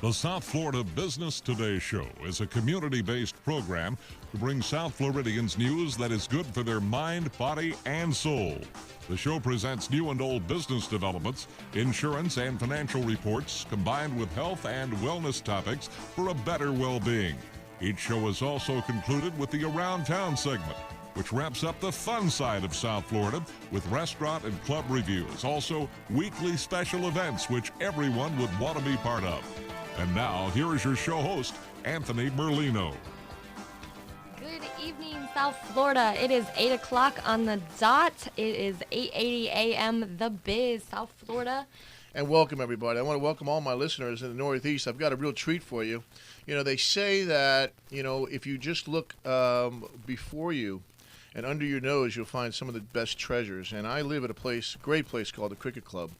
The South Florida Business Today Show is a community-based program to bring South Floridians news that is good for their mind, body, and soul. The show presents new and old business developments, insurance and financial reports, combined with health and wellness topics for a better well-being. Each show is also concluded with the Around Town segment, which wraps up the fun side of South Florida with restaurant and club reviews. Also, weekly special events which everyone would want to be part of. And now, here is your show host, Anthony Merlino. Good evening, South Florida. It is 8 o'clock on the dot. It is 8:80 a.m. The Biz, South Florida. And welcome, everybody. I want to welcome all my listeners in the Northeast. I've got a real treat for you. You know, they say that, if you just look before you and under your nose, you'll find some of the best treasures. And I live at a great place called the Cricket Club,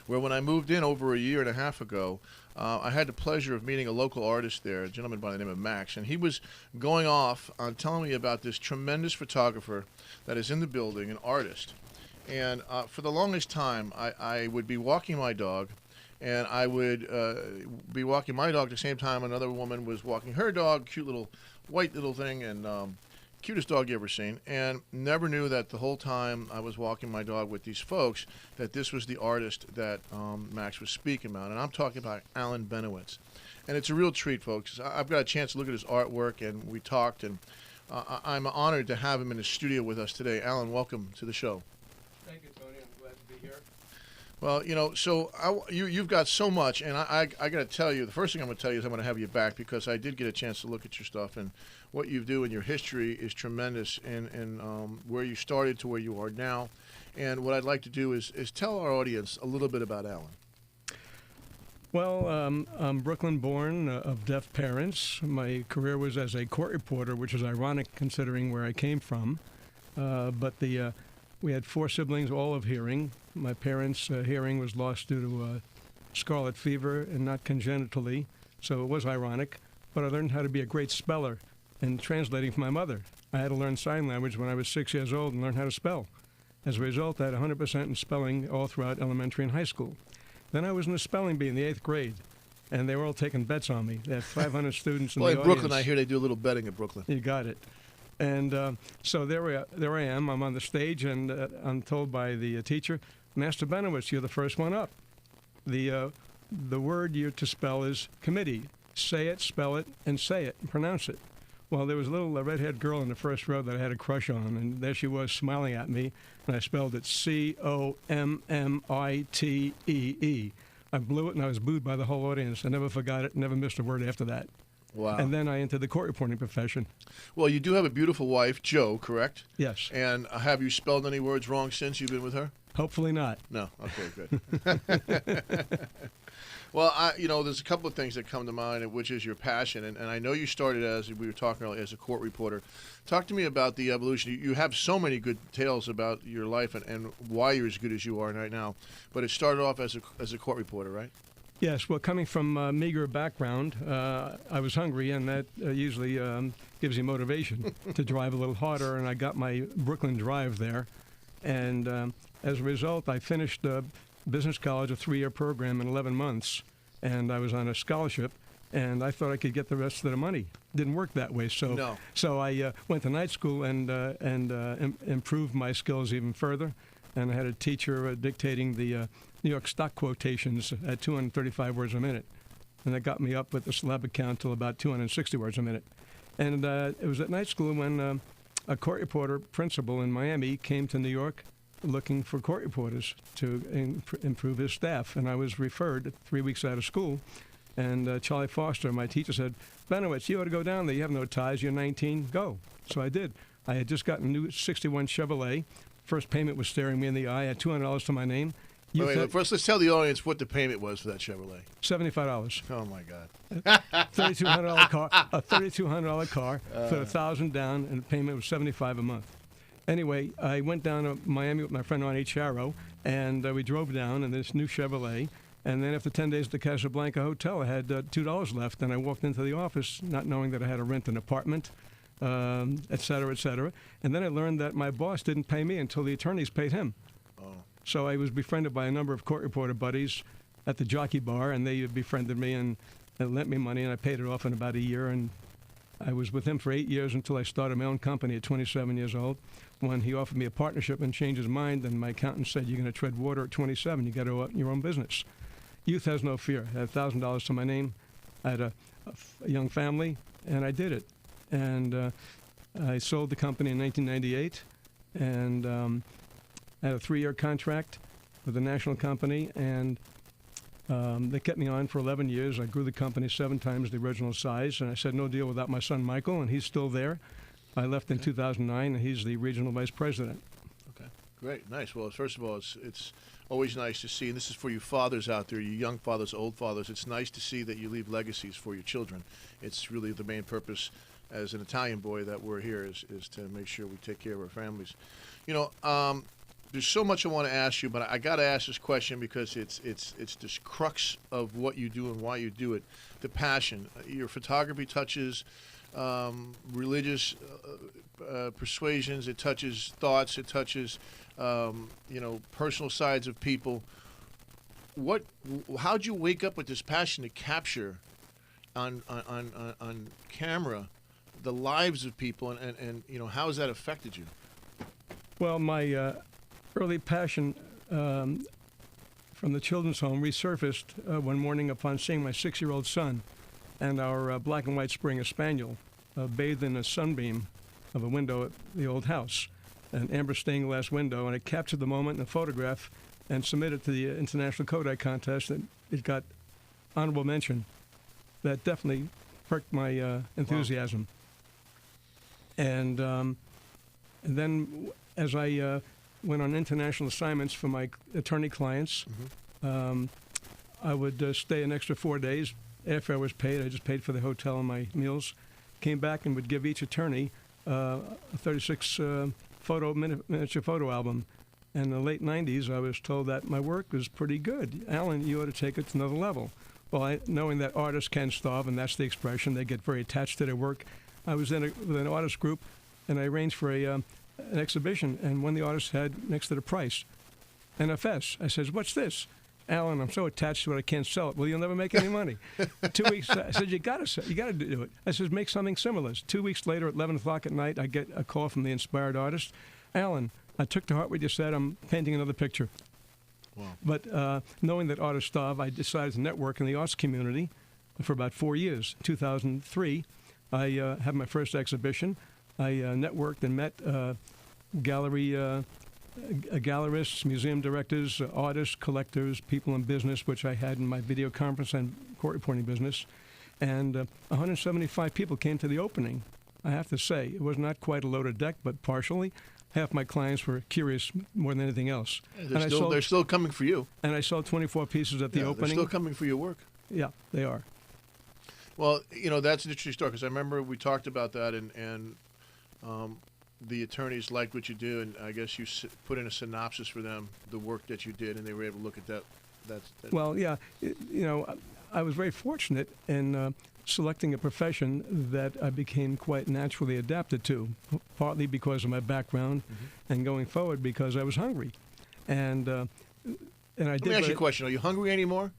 where when I moved in over a year and a half ago, I had the pleasure of meeting a local artist there, a gentleman by the name of Max, and he was going off on telling me about this tremendous photographer that is in the building, an artist. And for the longest time, I would be walking my dog, and I would be walking my dog at the same time another woman was walking her dog, cute little white little thing, and cutest dog you ever seen, and never knew that the whole time I was walking my dog with these folks that this was the artist that Max was speaking about. And I'm talking about Alan Benowitz. And it's a real treat, folks. I've got a chance to look at his artwork, and we talked, and I'm honored to have him in the studio with us today. Alan, welcome to the show. Thank you, Tony. I'm glad to be here. Well, so you've got so much, and I got to tell you, the first thing I'm going to tell you is I'm going to have you back because I did get a chance to look at your stuff, and what you do and your history is tremendous in where you started to where you are now. And what I'd like to do is tell our audience a little bit about Alan. Well, I'm Brooklyn-born of deaf parents. My career was as a court reporter, which is ironic considering where I came from. But we had 4 siblings, all of hearing. My parents' hearing was lost due to scarlet fever and not congenitally, so it was ironic. But I learned how to be a great speller and translating for my mother. I had to learn sign language when I was 6 years old and learn how to spell. As a result, I had 100% in spelling all throughout elementary and high school. Then I was in the spelling bee in the 8th grade, and they were all taking bets on me. They had 500 students in the audience. Well, in Brooklyn, I hear they do a little betting at Brooklyn. You got it. And so there I am. I'm on the stage, and I'm told by the teacher, Master Benowitz, you're the first one up. The word you're to spell is committee. Say it, spell it, and say it, and pronounce it. Well, there was a little red-haired girl in the first row that I had a crush on, and there she was smiling at me, and I spelled it C-O-M-M-I-T-E-E. I blew it, and I was booed by the whole audience. I never forgot it, never missed a word after that. Wow. And then I entered the court reporting profession. Well, you do have a beautiful wife, Jo, correct? Yes. And have you spelled any words wrong since you've been with her? Hopefully not. No. Okay, good. Well, there's a couple of things that come to mind, which is your passion. And I know you started, as we were talking earlier, as a court reporter. Talk to me about the evolution. You have so many good tales about your life and why you're as good as you are right now. But it started off as a court reporter, right? Yes. Well, coming from a meager background, I was hungry, and that usually gives you motivation to drive a little harder. And I got my Brooklyn drive there. And as a result, I finished business college, a 3-year program in 11 months, and I was on a scholarship, and I thought I could get the rest of the money. Didn't work that way, so I went to night school and improved my skills even further, and I had a teacher dictating the New York stock quotations at 235 words a minute, and that got me up with the syllabic count till about 260 words a minute. And it was at night school when a court reporter principal in Miami came to New York looking for court reporters to improve his staff. And I was referred 3 weeks out of school. And Charlie Foster, my teacher, said, Benowitz, you ought to go down there. You have no ties. You're 19. Go. So I did. I had just gotten a new 61 Chevrolet. First payment was staring me in the eye. I had $200 to my name. Wait, first, let's tell the audience what the payment was for that Chevrolet. $75. Oh, my God. $3,200 car. A $3,200 car. Put $1,000 down, and the payment was $75 a month. Anyway, I went down to Miami with my friend on H-Arrow, and we drove down in this new Chevrolet. And then after 10 days at the Casablanca Hotel, I had $2 left, and I walked into the office not knowing that I had to rent an apartment, et cetera, et cetera. And then I learned that my boss didn't pay me until the attorneys paid him. Oh. So I was befriended by a number of court reporter buddies, at the Jockey Bar, and they befriended me and lent me money, and I paid it off in about a year. And I was with him for 8 years until I started my own company at 27 years old, when he offered me a partnership and changed his mind, and my accountant said, "You're going to tread water at 27. You got to open your own business." Youth has no fear. I had $1,000 to my name. I had a young family, and I did it. And I sold the company in 1998, and I had a 3-year contract with a national company, and they kept me on for 11 years. I grew the company 7 times the original size, and I said no deal without my son Michael, and he's still there. I left in 2009, and he's the regional vice president. Okay, great, nice. Well, first of all, it's always nice to see, and this is for you fathers out there, you young fathers, old fathers. It's nice to see that you leave legacies for your children. It's really the main purpose as an Italian boy that we're here is to make sure we take care of our families. You know, there's so much I want to ask you, but I got to ask this question because it's this crux of what you do and why you do it, the passion. Your photography touches religious persuasions, it touches thoughts, it touches personal sides of people. How'd you wake up with this passion to capture on camera the lives of people, and how has that affected you? Well, my early passion from the children's home resurfaced one morning upon seeing my 6-year-old son and our black and white Springer Spaniel bathed in a sunbeam of a window at the old house, an amber stained glass window, and I captured the moment in a photograph and submitted to the International Kodak Contest, and it got honorable mention. That definitely perked my enthusiasm. Wow. And then as I went on international assignments for my attorney clients, I would stay an extra 4 days. Airfare was paid. I just paid for the hotel and my meals. Came back and would give each attorney a 36 miniature photo album. In the late 90s, I was told that my work was pretty good. Allen, you ought to take it to another level. Well, knowing that artists can starve, and that's the expression, they get very attached to their work, I was with an artist group, and I arranged for an exhibition, and one of the artists had next to the price NFS. I says, "What's this?" "Allen, I'm so attached to it I can't sell it." "Well, you'll never make any money." 2 weeks, I said, you got to do it. I says, "Make something similar." 2 weeks later, at 11 o'clock at night, I get a call from the inspired artist. "Allen, I took to heart what you said. I'm painting another picture." Wow. But knowing that artists starve, I decided to network in the arts community for about 4 years. In 2003, I had my first exhibition. I networked and met gallerists, museum directors, artists, collectors, people in business, which I had in my video conference and court reporting business. And 175 people came to the opening. I have to say, it was not quite a loaded deck, but partially. Half my clients were curious more than anything else. Yeah, they're still coming for you. And I sold 24 pieces at the opening. They're still coming for your work. Yeah, they are. Well, that's an interesting story, because I remember we talked about that, and the attorneys liked what you do, and I guess you put in a synopsis for them, the work that you did, and they were able to look at that. Well, yeah, I was very fortunate in selecting a profession that I became quite naturally adapted to, partly because of my background, and going forward because I was hungry, and I did. Let me ask you a question: are you hungry anymore?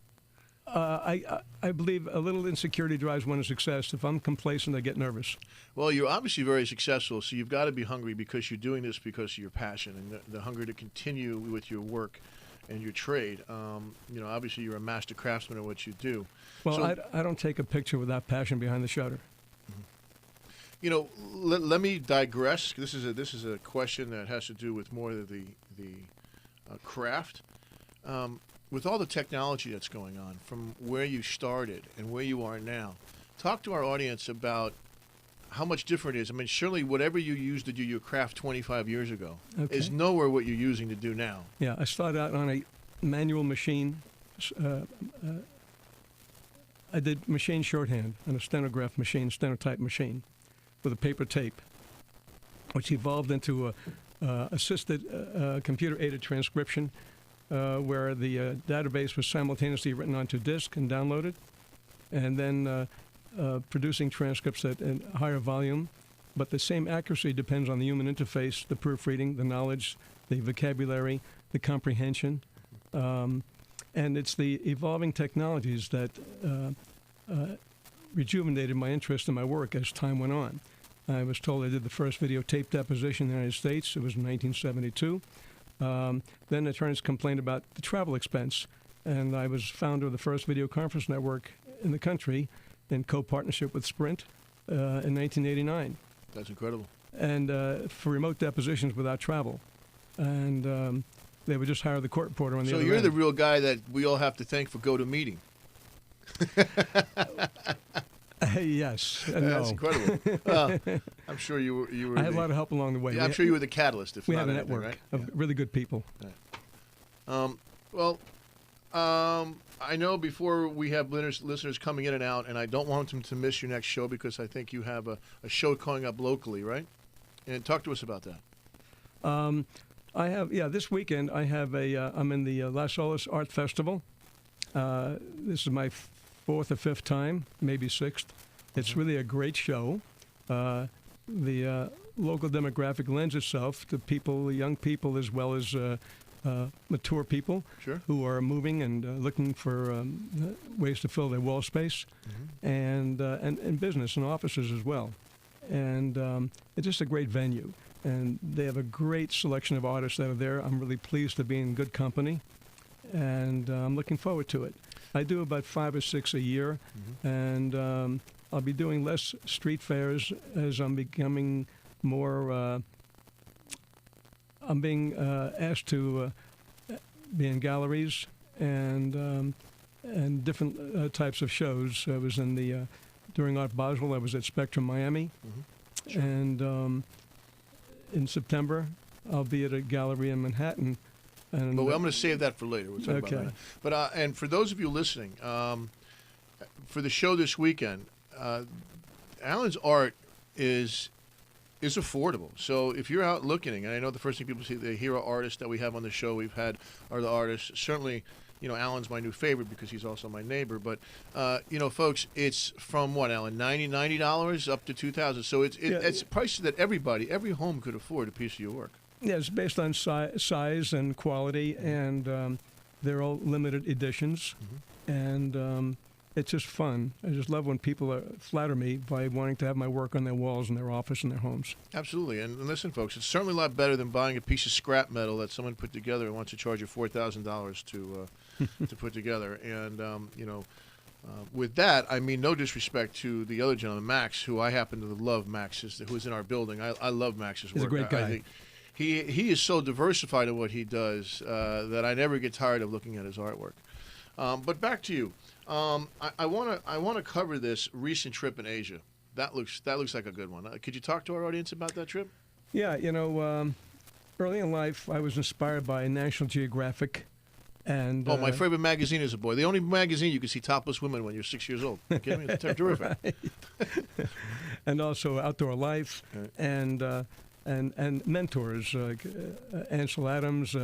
I believe a little insecurity drives one to success. If I'm complacent, I get nervous. Well, you're obviously very successful, so you've got to be hungry because you're doing this because of your passion and the hunger to continue with your work and your trade. Obviously you're a master craftsman at what you do. Well, so, I don't take a picture without passion behind the shutter. Let me digress. This is a question that has to do with more of the craft. With all the technology that's going on, from where you started and where you are now, talk to our audience about how much different it is. I mean, surely whatever you used to do your craft 25 years ago is nowhere what you're using to do now. Yeah, I started out on a manual machine. I did machine shorthand on a stenograph machine, stenotype machine, with a paper tape, which evolved into a assisted computer-aided transcription, where the database was simultaneously written onto disk and downloaded, and then producing transcripts at a higher volume. But the same accuracy depends on the human interface, the proofreading, the knowledge, the vocabulary, the comprehension. And it's the evolving technologies that rejuvenated my interest in my work as time went on. I was told I did the first videotape deposition in the United States. It was in 1972. Then attorneys complained about the travel expense, and I was founder of the first video conference network in the country in co-partnership with Sprint in 1989. That's incredible. And for remote depositions without travel. And they would just hire the court reporter on the other end. So you're the real guy that we all have to thank for GoToMeeting. Yes. That's no. incredible. I'm sure you were. I had a lot of help along the way. Yeah, I'm sure you were the catalyst. If we not had a anything, network right? of really good people. I know before we have listeners coming in and out, and I don't want them to miss your next show because I think you have a show coming up locally, right? And talk to us about that. I have, this weekend I have I'm in the Las Olas Art Festival. This is my fourth or fifth time, maybe sixth. It's really a great show. The local demographic lends itself to people, young people, as well as mature people who are moving and looking for ways to fill their wall space, and business and offices as well. And it's just a great venue. And they have a great selection of artists that are there. I'm really pleased to be in good company, and I'm looking forward to it. I do about 5 or 6 a year, and I'll be doing less street fairs as I'm becoming more. I'm being asked to be in galleries and different types of shows. I was in the during Art Basel. I was at Spectrum Miami, and in September I'll be at a gallery in Manhattan. And but I'm going to save that for later. We'll talk about that. But and for those of you listening, for the show this weekend, Allen's art is affordable. So if you're out looking, and I know the first thing people see, the hero artists that we have on the show we've had are the artists. Certainly, Allen's my new favorite because he's also my neighbor. But folks, it's from what, Allen, $90 up to $2,000. So it's prices that every home could afford a piece of your work. Yeah, it's based on size and quality, and they're all limited editions, and it's just fun. I just love when people flatter me by wanting to have my work on their walls in their office and their homes. Absolutely, and listen, folks, it's certainly a lot better than buying a piece of scrap metal that someone put together and wants to charge you $4,000 to put together. And with that, I mean no disrespect to the other gentleman, Max, who I happen to love. Max who's in our building. I love Max's work. He's a great guy. I think he is so diversified in what he does that I never get tired of looking at his artwork. But back to you. I want to cover this recent trip in Asia. That looks like a good one. Could you talk to our audience about that trip? Yeah, early in life I was inspired by National Geographic, and my favorite magazine as a boy. The only magazine you can see topless women when you're 6 years old. You kidding me? It's terrific. And also Outdoor Life, and mentors like Ansel Adams.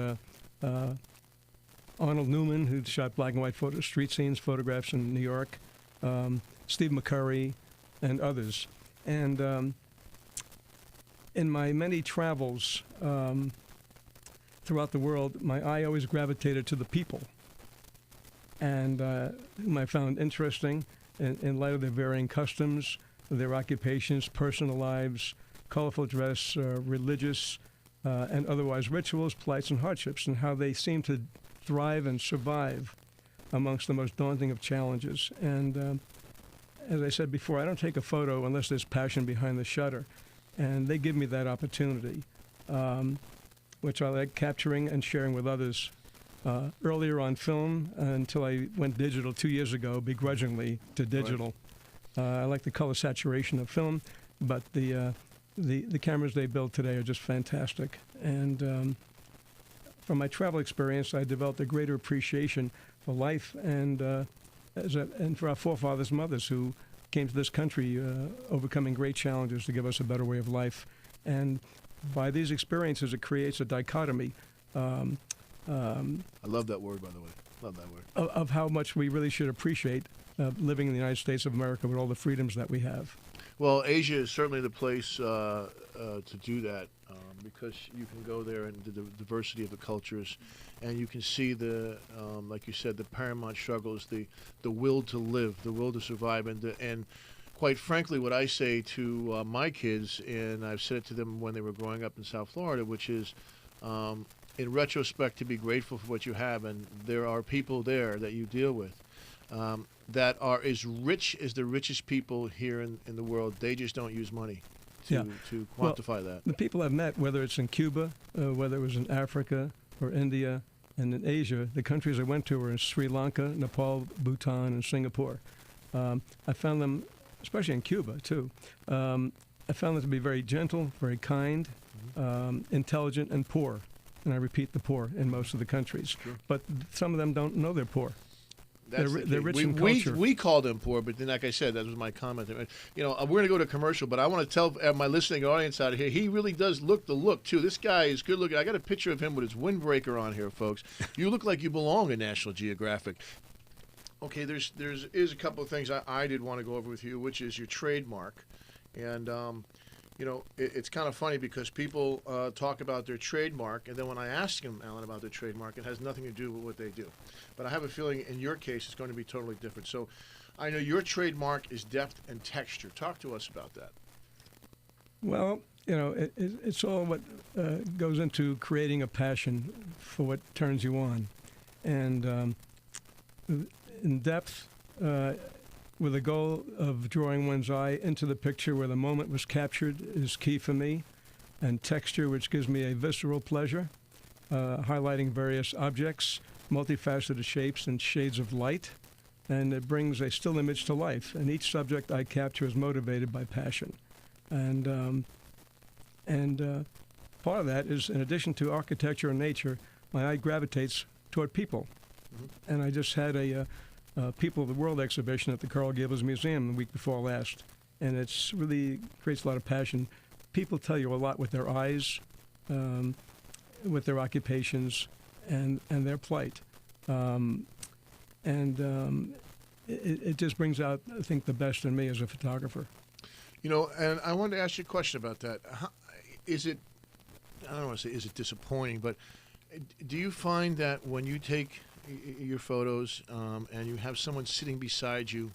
Arnold Newman, who shot black and white street scenes photographs in New York, Steve McCurry, and others. And in my many travels throughout the world, my eye always gravitated to the people, and whom I found interesting in light of their varying customs, their occupations, personal lives, colorful dress, religious and otherwise rituals, plights, and hardships, and how they seem to thrive and survive amongst the most daunting of challenges. And as I said before, I don't take a photo unless there's passion behind the shutter. And they give me that opportunity, which I like capturing and sharing with others. Earlier on film, until I went digital 2 years ago, begrudgingly to digital. Right. I like the color saturation of film, but the cameras they build today are just fantastic. And from my travel experience, I developed a greater appreciation for life and for our forefathers and mothers who came to this country overcoming great challenges to give us a better way of life. And by these experiences, it creates a dichotomy. I love that word, by the way. Love that word. Of how much we really should appreciate living in the United States of America with all the freedoms that we have. Well, Asia is certainly the place to do that because you can go there and the diversity of the cultures, and you can see like you said, the paramount struggles, the will to live, the will to survive, and quite frankly, what I say to my kids, and I've said it to them when they were growing up in South Florida, which is, in retrospect, to be grateful for what you have, and there are people there that you deal with. That are as rich as the richest people here in the world. They just don't use money to quantify that. The people I've met, whether it's in Cuba, whether it was in Africa or India, and in Asia, the countries I went to were in Sri Lanka, Nepal, Bhutan, and Singapore. I found them, especially in Cuba, too, I found them to be very gentle, very kind, intelligent, and poor. And I repeat, the poor in most of the countries. Sure. But some of them don't know they're poor. They're rich in culture. We call them poor, but then, like I said, that was my comment. We're going to go to commercial, but I want to tell my listening audience out here, he really does look the look, too. This guy is good looking. I got a picture of him with his windbreaker on here, folks. You look like you belong in National Geographic. Okay, there's a couple of things I did want to go over with you, which is your trademark. And, it's kind of funny because people talk about their trademark, and then when I ask them, Alan, about their trademark, it has nothing to do with what they do. But I have a feeling in your case it's going to be totally different. So I know your trademark is depth and texture. Talk to us about that. Well, it's all what goes into creating a passion for what turns you on. And in depth, with the goal of drawing one's eye into the picture where the moment was captured is key for me, and texture, which gives me a visceral pleasure, highlighting various objects, multifaceted shapes and shades of light, and it brings a still image to life. And each subject I capture is motivated by passion. And part of that is, in addition to architecture and nature, my eye gravitates toward people. Mm-hmm. And I just had a People of the World exhibition at the Carl Gables Museum the week before last, and it's really creates a lot of passion. People tell you a lot with their eyes, with their occupations, and their plight, it just brings out, I think, the best in me as a photographer. And I wanted to ask you a question about that. Is it, I don't want to say is it disappointing, but do you find that when you take your photos and you have someone sitting beside you,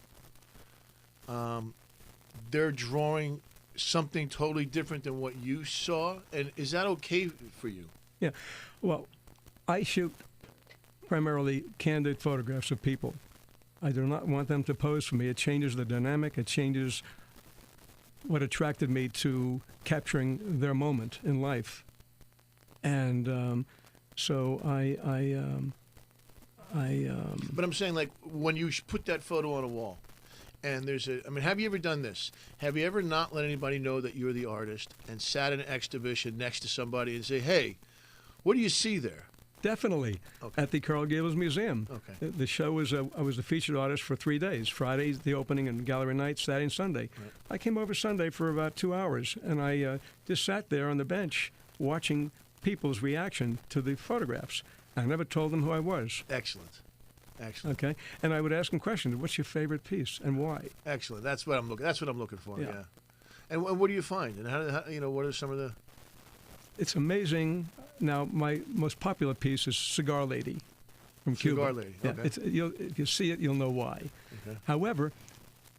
they're drawing something totally different than what you saw? And is that okay for you? Yeah. Well, I shoot primarily candid photographs of people. I do not want them to pose for me. It changes the dynamic. It changes what attracted me to capturing their moment in life. And so But I'm saying, like, when you put that photo on a wall, and have you ever done this? Have you ever not let anybody know that you're the artist and sat in an exhibition next to somebody and say, hey, what do you see there? Definitely. Okay. At the Carl Gables Museum. Okay. The show was, I was the featured artist for 3 days. Friday, the opening, and gallery night, Saturday and Sunday. Right. I came over Sunday for about 2 hours, and I just sat there on the bench watching people's reaction to the photographs. I never told them who I was. Excellent. Okay, and I would ask them questions. What's your favorite piece and why? Excellent. That's what I'm looking for. Yeah. And what do you find? And how what are some of the? It's amazing. Now, my most popular piece is Cigar Lady from Cuba. Cigar Lady. Okay. Yeah, if you see it, you'll know why. Okay. However,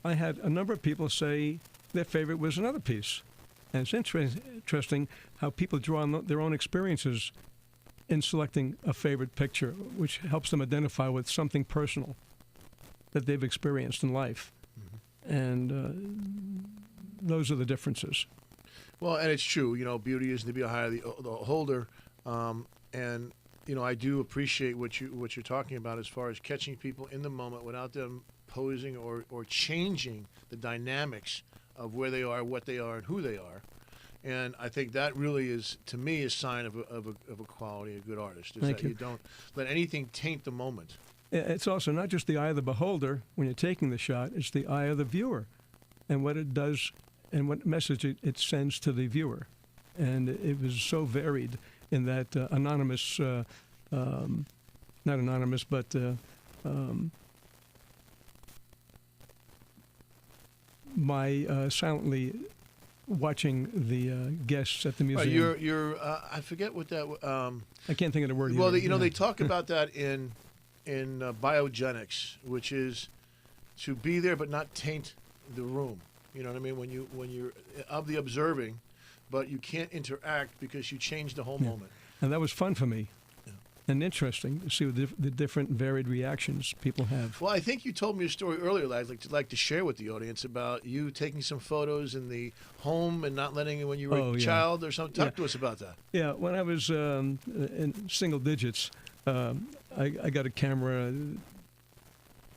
I had a number of people say their favorite was another piece, and it's interesting how people draw on their own experiences in selecting a favorite picture, which helps them identify with something personal that they've experienced in life. Mm-hmm. And those are the differences. Well, and it's true, beauty isn't to be a high of the beholder. And, I do appreciate what you're talking about as far as catching people in the moment without them posing or changing the dynamics of where they are, what they are, and who they are. And I think that really is, to me, a sign of a quality, a good artist. Thank you. You don't let anything taint the moment. It's also not just the eye of the beholder when you're taking the shot, it's the eye of the viewer and what it does and what message it sends to the viewer. And it was so varied in that anonymous, not anonymous, but by silently watching the guests at the museum. You're I forget what that. I can't think of the word. Well, either. they talk about that in biogenics, which is to be there but not taint the room. You know what I mean? When you're of the observing, but you can't interact because you change the whole moment. And that was fun for me. And interesting to see the different varied reactions people have. Well, I think you told me a story earlier that I'd like to share with the audience about you taking some photos in the home and not letting it when you were a child or something. Talk to us about that. Yeah, when I was in single digits, I got a camera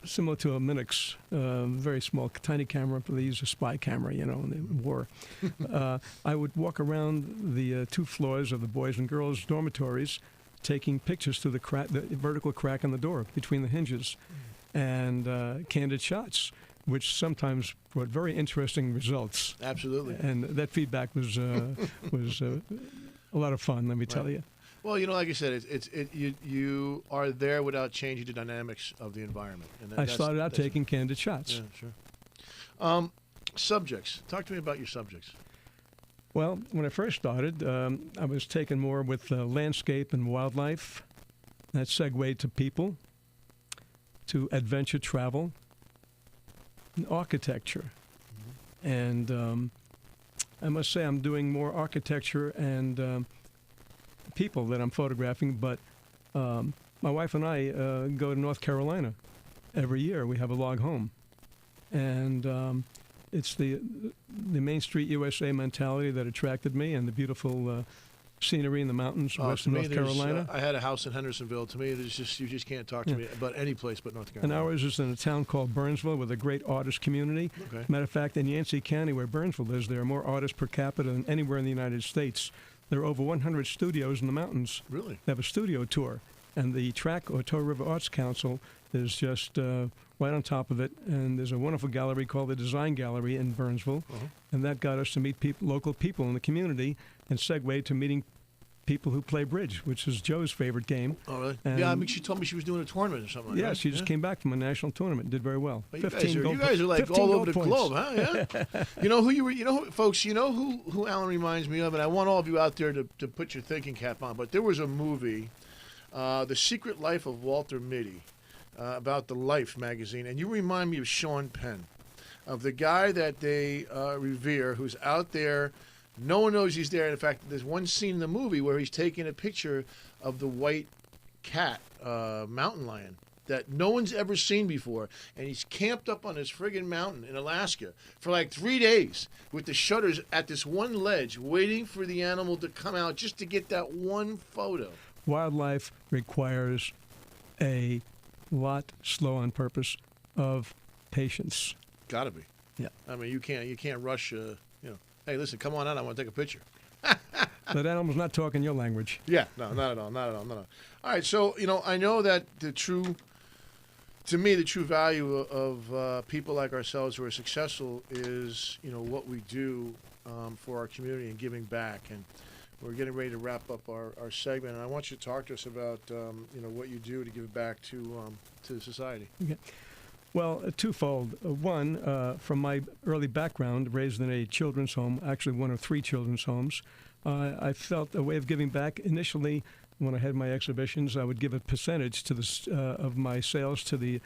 similar to a Minix, very small, tiny camera. They used a spy camera, in the war. I would walk around the 2 floors of the boys and girls dormitories, taking pictures through the vertical crack in the door between the hinges, and candid shots, which sometimes brought very interesting results. Absolutely. And that feedback was a lot of fun. Let me tell you. Well, like I said, you are there without changing the dynamics of the environment. And I started out taking candid shots. Yeah, sure. Subjects. Talk to me about your subjects. Well, when I first started, I was taken more with landscape and wildlife. That segued to people, to adventure travel, and architecture. Mm-hmm. And I must say I'm doing more architecture and people that I'm photographing, but my wife and I go to North Carolina every year. We have a log home. And it's the Main Street USA mentality that attracted me, and the beautiful scenery in the mountains western North Carolina. I had a house in Hendersonville. To me, it's just you just can't talk to me about any place but North Carolina. And ours is in a town called Burnsville with a great artist community. Okay. Matter of fact, in Yancey County, where Burnsville is, there are more artists per capita than anywhere in the United States. There are over 100 studios in the mountains. Really? They have a studio tour. And the TRAC, Otto River Arts Council, is just right on top of it. And there's a wonderful gallery called the Design Gallery in Burnsville. Uh-huh. And that got us to meet local people in the community and segued to meeting people who play bridge, which is Joe's favorite game. Oh, really? And yeah, I mean, she told me she was doing a tournament or something like that. Yeah, she just came back from a national tournament, did very well. You guys are like all over the globe, huh? Yeah. Folks, who Alan reminds me of, and I want all of you out there to put your thinking cap on, but there was a movie, The Secret Life of Walter Mitty, about the Life magazine, and you remind me of Sean Penn, of the guy that they revere, who's out there. No one knows he's there. In fact, there's one scene in the movie where he's taking a picture of the white cat, mountain lion, that no one's ever seen before. And he's camped up on this friggin' mountain in Alaska for like 3 days with the shutters at this one ledge, waiting for the animal to come out just to get that one photo. Wildlife requires a lot, slow on purpose, of patience. Gotta be. Yeah. I mean, you can't rush. Hey, listen, come on out. I want to take a picture. That animal's not talking your language. Yeah, no, not at all. All right, so I know that the true value of people like ourselves who are successful is what we do for our community and giving back. And we're getting ready to wrap up our segment. And I want you to talk to us about what you do to give back to society. Okay. Well, twofold. One, from my early background, raised in a children's home, actually one of 3 children's homes, I felt a way of giving back. Initially, when I had my exhibitions, I would give a percentage to of my sales to the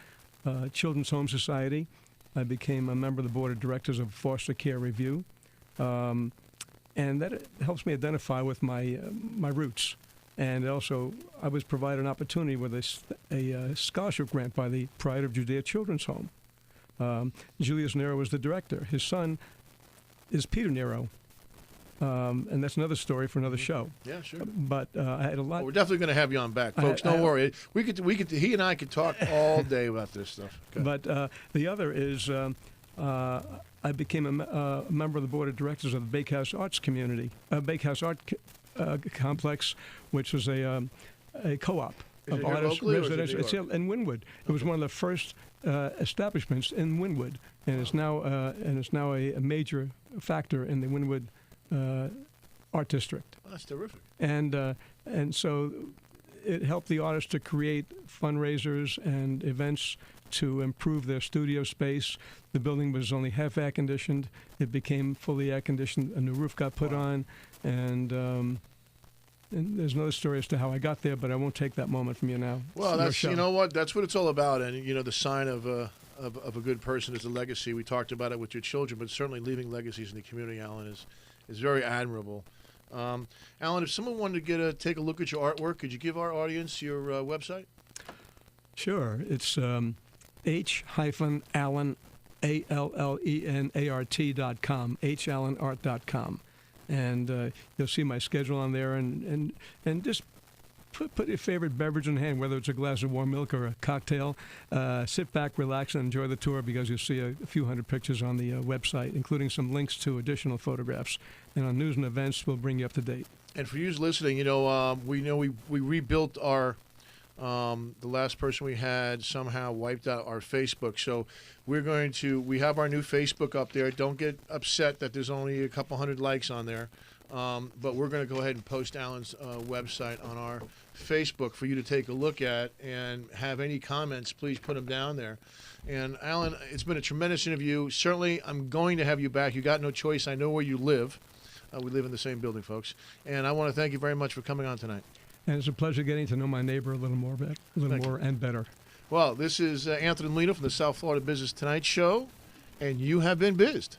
Children's Home Society. I became a member of the board of directors of Foster Care Review, and that helps me identify with my roots. And also, I was provided an opportunity with a scholarship grant by the Pride of Judea Children's Home. Julius Nero was the director. His son is Peter Nero. And that's another story for another show. Yeah, sure. But I had a lot. Well, we're definitely going to have you on back, folks. Don't worry. He and I could talk all day about this stuff. Okay. But the other is I became a member of the board of directors of the Bakehouse Arts Community, Bakehouse Art Complex, which was a co-op of artists, residential. It's in Wynwood. It was one of the first establishments in Wynwood, and it's now a major factor in the Wynwood art district. Well, that's terrific. And so it helped the artists to create fundraisers and events to improve their studio space. The building was only half air conditioned. It became fully air conditioned. A new roof got put on, and there's another story as to how I got there, but I won't take that moment from you now. Well, that's you know what, that's what it's all about, and the sign of a good person is a legacy. We talked about it with your children, but certainly leaving legacies in the community, Alan, is very admirable. Alan, if someone wanted to take a look at your artwork, could you give our audience your website? Sure. It's H-Allen, ALLENART.com, H-AllenArt.com. And you'll see my schedule on there, and just put your favorite beverage in hand, whether it's a glass of warm milk or a cocktail. Sit back, relax, and enjoy the tour, because you'll see a few hundred pictures on the website, including some links to additional photographs. And on news and events, we'll bring you up to date. And for you listening, we rebuilt our the last person we had somehow wiped out our Facebook. So we have our new Facebook up there. Don't get upset that there's only a couple hundred likes on there. But we're going to go ahead and post Alan's website on our Facebook for you to take a look at, and have any comments, please put them down there. And Alan, it's been a tremendous interview. Certainly, I'm going to have you back. You got no choice. I know where you live. We live in the same building, folks. And I want to thank you very much for coming on tonight. And it's a pleasure getting to know my neighbor a little more and better. Well, this is Anthony Molina from the South Florida Business Tonight Show, and you have been bizzed.